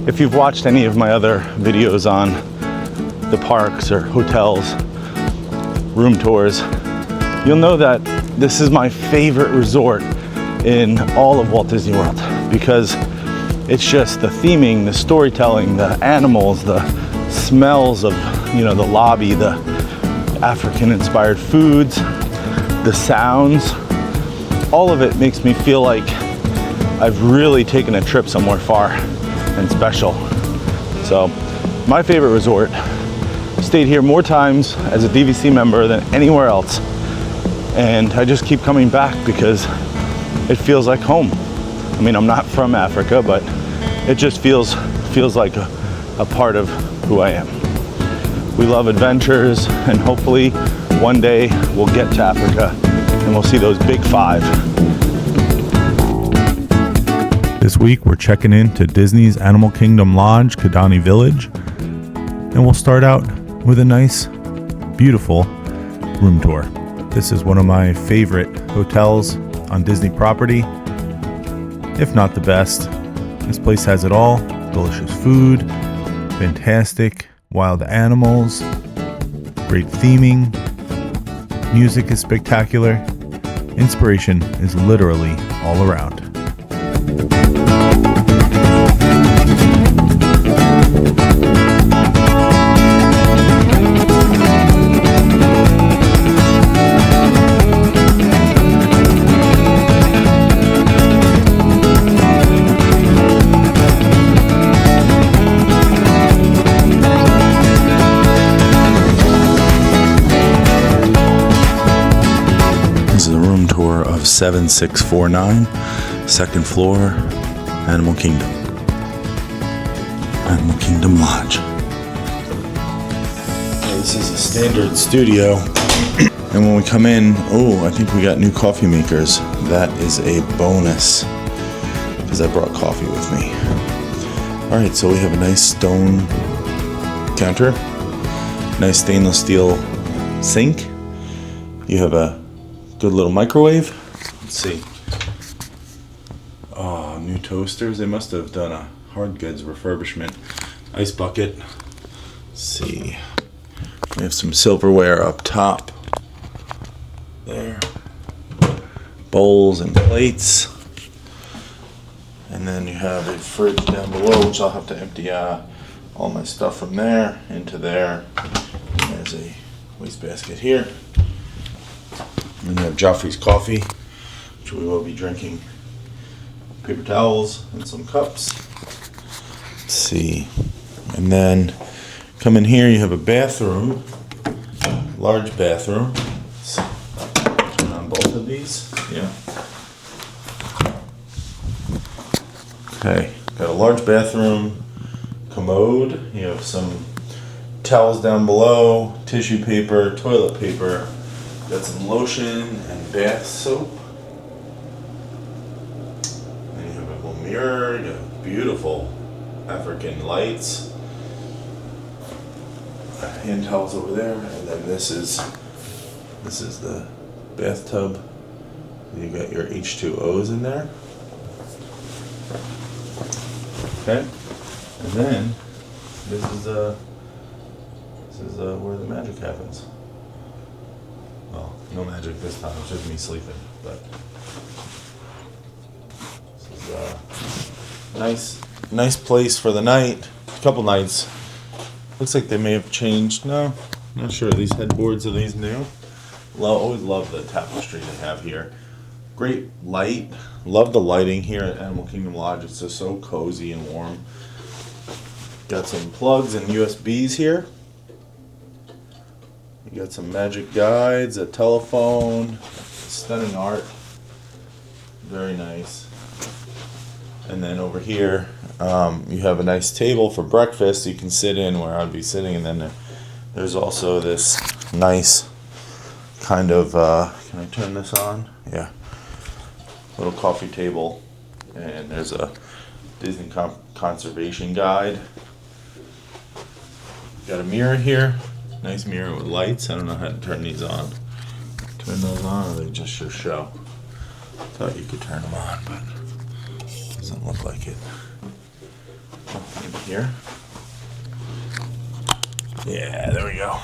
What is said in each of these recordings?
If you've watched any of my other videos on the parks or hotels, room tours, you'll know that this is my favorite resort in all of Walt Disney World because it's just the theming, the storytelling, the animals, the smells of, you know, the lobby, the African-inspired foods, the sounds. All of it makes me feel like I've really taken a trip somewhere far and special. So, my favorite resort. Stayed here more times as a DVC member than anywhere else. And I just keep coming back because it feels like home. I mean, I'm not from Africa, but it just feels like a part of who I am. We love adventures, and hopefully one day we'll get to Africa and we'll see those big five. This week we're checking into Disney's Animal Kingdom Lodge, Kidani Village, and we'll start out with a nice, beautiful room tour. This is one of my favorite hotels on Disney property, if not the best. This place has it all: delicious food, fantastic wild animals, great theming, music is spectacular, inspiration is literally all around. This is a room tour of 7649, second floor, Animal Kingdom. Animal Kingdom Lodge. This is a standard studio. And when we come in, I think we got new coffee makers. That is a bonus because I brought coffee with me. All right, so we have a nice stone counter, nice stainless steel sink. You have a good little microwave. Let's see. Oh, new toasters. They must have done a hard goods refurbishment. Ice bucket. Let's see. We have some silverware up top. There. Bowls and plates. And then you have a fridge down below, which I'll have to empty all my stuff from there into there. And there's a wastebasket here. And you have Joffrey's coffee, which we will be drinking. Paper towels and some cups. Let's see. And then come in here, you have a bathroom, large bathroom. Let's turn on both of these. Yeah. Okay, got a large bathroom, commode. You have some towels down below, tissue paper, toilet paper. Got some lotion and bath soap. And you have a little mirror, you have beautiful African lights. Hand towels over there, and then this is the bathtub. You got your H2Os in there. Okay, and then this is where the magic happens. Well, no magic this time, it's just me sleeping, but this is a nice place for the night. A couple nights. Looks like they may have changed. No, not sure. These headboards, are these new? Always love the tapestry they have here. Great light. Love the lighting here at Animal Kingdom Lodge. It's just so cozy and warm. Got some plugs and USBs here. You got some magic guides, a telephone, stunning art, very nice. And then over here, you have a nice table for breakfast you can sit in where I'd be sitting, and then there's also this nice kind of, can I turn this on? Yeah, little coffee table, and there's a Disney conservation guide. Got a mirror here. Nice mirror with lights. I don't know how to turn these on. Turn those on, or they just show. Thought you could turn them on, but doesn't look like it. in here. Yeah, there we go.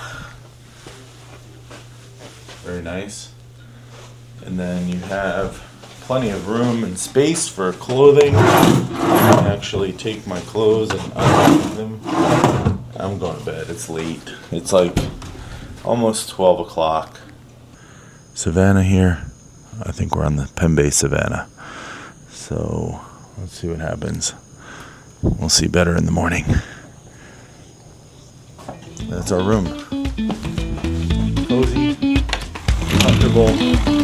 Very nice. And then you have plenty of room and space for clothing. I can actually take my clothes and unhang them. I'm going to bed. It's late. It's like almost 12 o'clock. Savannah here. I think we're on the Pembe Savannah. So let's see what happens. We'll see better in the morning. That's our room. Cozy, comfortable.